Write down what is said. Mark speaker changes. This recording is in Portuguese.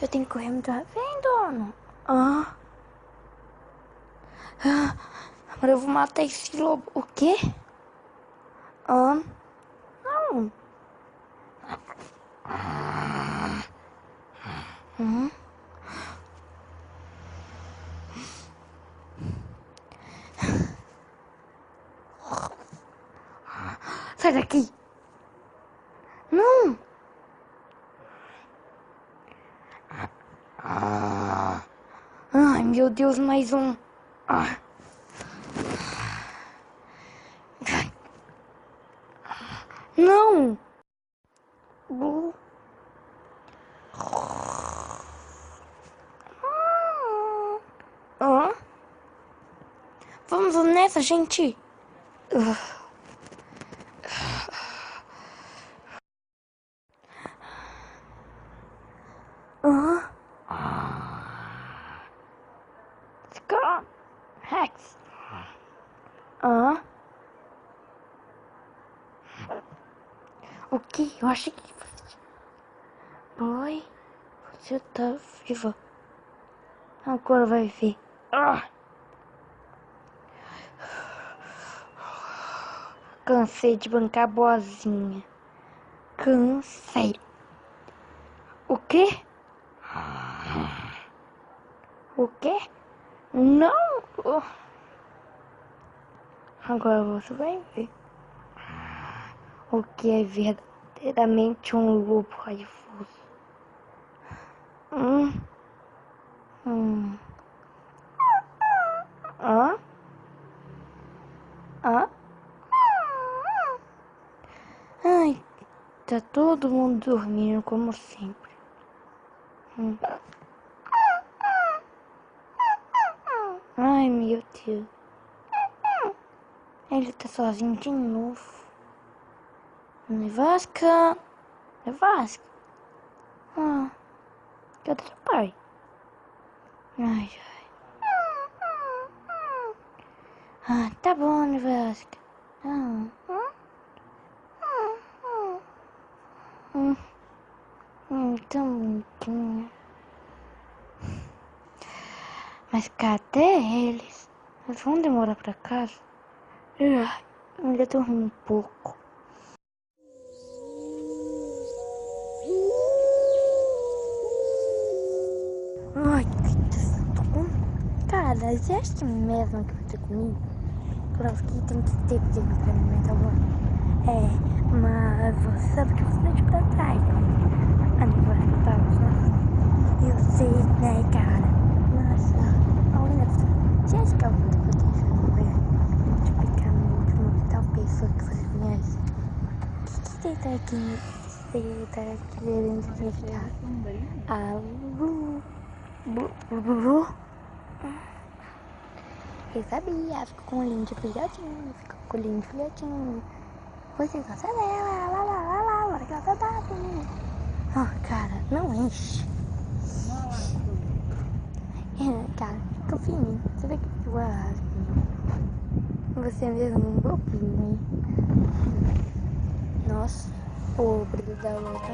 Speaker 1: tenho que correr muito rápido. Vem, dono. Ah. Agora eu vou matar esse lobo. O quê? Não. Sai daqui. Não. Ai, meu Deus, mais um. Não. Vamos nessa, gente. Scott. Rex. O que? Eu achei que... Boy, você tá viva. Agora vai ver. Cansei de bancar boazinha. Cansei. O quê? O quê? Não! Agora você vai ver o que é verdadeiramente um lobo raivoso. Ai, tá todo mundo dormindo como sempre. Ai, meu Deus. Ele tá sozinho de novo. Nevasca. Nevasca. Cadê seu pai? Ai. Tá bom, Nevasca. Tão bonitinha. Mas cadê eles? Eles vão demorar pra casa? Ainda dormi um pouco. Ai, que bom. Cara, você acha mesmo que você comigo? Claro que tem que ter pedido pra mim, mas tá bom. Mas você sabe que você deixa pra trás. Aniversário tá, eu sei, né, cara? Nossa, olha só. Você acha que eu vou poder multiplicar muito tal pessoa que você conhece? O que você tá aqui? Você tá querendo acreditar? Eu sabia, ficou com o olhinho de filhotinho, ficou com o olhinho de filhotinho. Você gosta dela, lá, que ela tá cara, não enche. Cara, confia em mim, você vai que eu arraso. Você é mesmo um bobinho, hein? Nossa, pobre da outra.